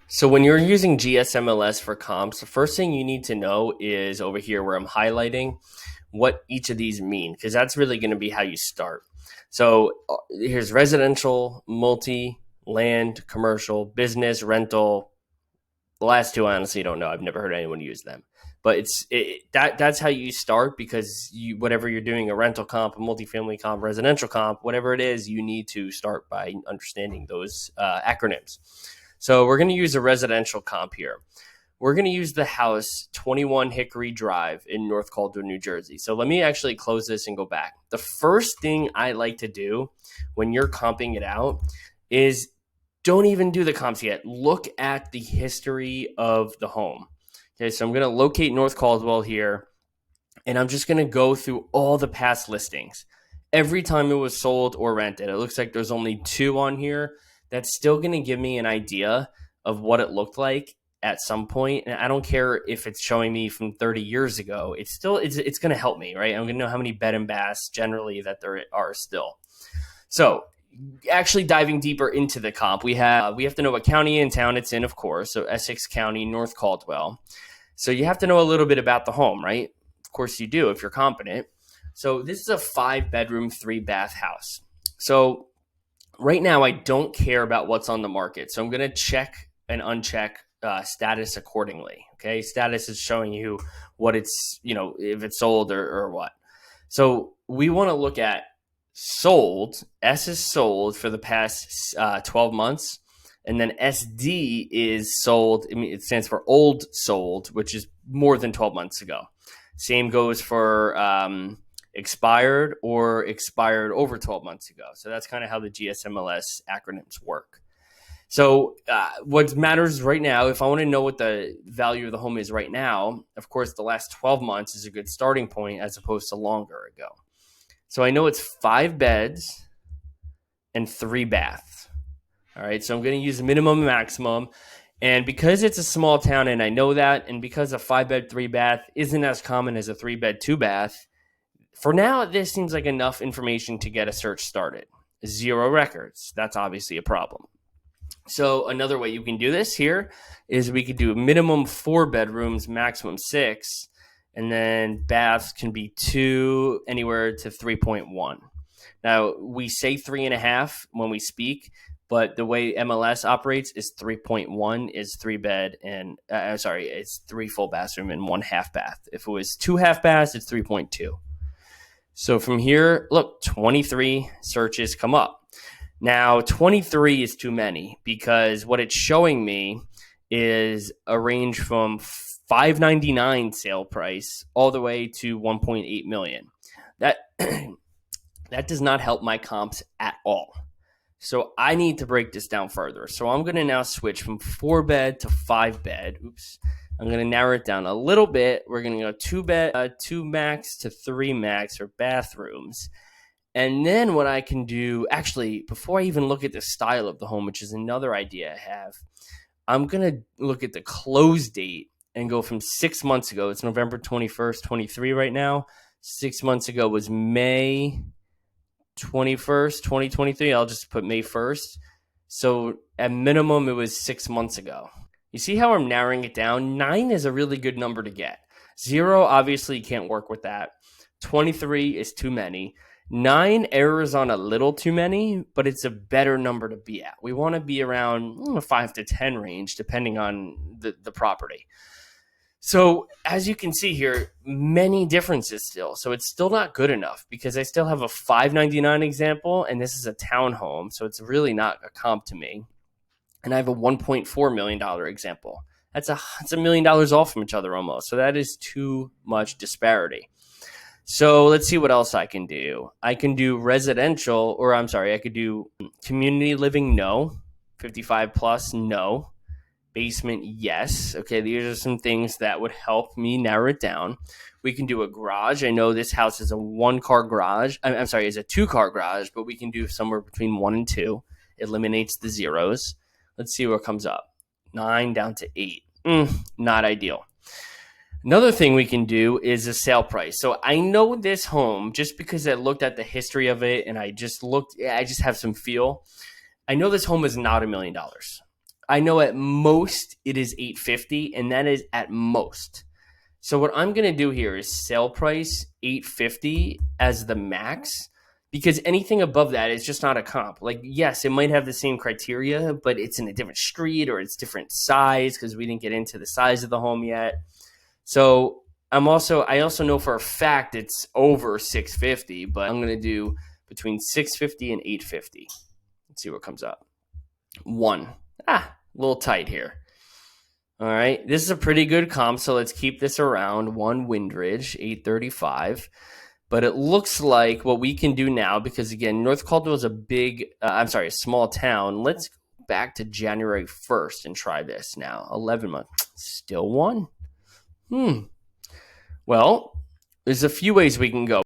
So when you're using GSMLS for comps, the first thing you need to know is over here where I'm highlighting what each of these mean, because that's really going to be how you start. So here's residential, multi, land, commercial, business, rental. The last two I honestly don't know. I've never heard anyone use them. But that's how you start, because whatever you're doing, a rental comp, a multifamily comp, residential comp, whatever it is, you need to start by understanding those acronyms. So we're going to use a residential comp here. We're going to use the house 21 Hickory Drive in North Caldwell, New Jersey. So let me actually close this and go back. The first thing I like to do when you're comping it out is don't even do the comps yet. Look at the history of the home. Okay, so I'm going to locate North Caldwell here, and I'm just going to go through all the past listings. Every time it was sold or rented, it looks like there's only two on here. That's still going to give me an idea of what it looked like at some point. And I don't care if it's showing me from 30 years ago. It's going to help me, right? I'm going to know how many bed and baths generally that there are still. So actually diving deeper into the comp, we have to know what county and town it's in, of course. So Essex County, North Caldwell. So you have to know a little bit about the home, right? Of course you do if you're competent. So this is a 5-bedroom, 3-bath house. So right now I don't care about what's on the market. So I'm going to check and uncheck status accordingly. Okay. Status is showing you what it's, if it's sold or what. So we want to look at sold. S is sold for the past 12 months. And then SD is sold. I mean, it stands for old sold, which is more than 12 months ago. Same goes for expired or expired over 12 months ago. So that's kind of how the GSMLS acronyms work. So what matters right now, if I want to know what the value of the home is right now, of course, the last 12 months is a good starting point as opposed to longer ago. So I know it's 5 beds and 3 baths. All right, so I'm going to use minimum and maximum. And because it's a small town and I know that, and because a 5-bed, 3-bath isn't as common as a 3-bed, 2-bath, for now, this seems like enough information to get a search started. 0 records. That's obviously a problem. So another way you can do this here is we could do minimum 4 bedrooms, maximum 6, and then baths can be 2 anywhere to 3.1. Now, we say 3.5 when we speak, but the way MLS operates is 3.1 is 3 bed and it's 3 full bathroom and 1 half bath. If it was 2 half baths, it's 3.2. So from here, look, 23 searches come up. Now, 23 is too many because what it's showing me is a range from $599 sale price all the way to $1.8 million. That does not help my comps at all. So I need to break this down further. So I'm going to now switch from 4-bed to 5-bed. Oops. I'm going to narrow it down a little bit. We're going to go 2-bed, 2 max to 3 max for bathrooms. And then what I can do, actually, before I even look at the style of the home, which is another idea I have, I'm going to look at the close date and go from 6 months ago. It's November 21st, 23 right now. 6 months ago was May 21st, 2023. I'll just put May 1st. So at minimum, it was 6 months ago. You see how I'm narrowing it down? 9 is a really good number to get. 0 obviously can't work with that. 23 is too many. 9 errors on a little too many, but it's a better number to be at. We want to be around 5 to 10 range, depending on the property. So as you can see here, many differences still. So it's still not good enough because I still have a $599 example, and this is a townhome, so it's really not a comp to me. And I have a $1.4 million example. It's $1 million off from each other almost. So that is too much disparity. So let's see what else I can do. I can do residential, I could do community living, no. 55 plus, no. Basement, yes. Okay, these are some things that would help me narrow it down. We can do a garage. I know this house is a 1-car garage. Is a 2-car garage, but we can do somewhere between 1 and 2. Eliminates the zeros. Let's see what comes up. 9 down to 8. Not ideal. Another thing we can do is a sale price. So I know this home just because I looked at the history of it and I just have some feel. I know this home is not $1 million. I know at most it is 850, and that is at most. So what I'm going to do here is sale price 850 as the max, because anything above that is just not a comp. Like, yes, it might have the same criteria, but it's in a different street or it's different size because we didn't get into the size of the home yet. So I also know for a fact it's over 650, but I'm going to do between 650 and 850. Let's see what comes up. A little tight here. All right, this is a pretty good comp, so let's keep this around. 1 Windridge, 835. But it looks like what we can do now, because again, North Caldwell is a small town. Let's go back to January 1st and try this now. 11 months, still 1. Well, there's a few ways we can go.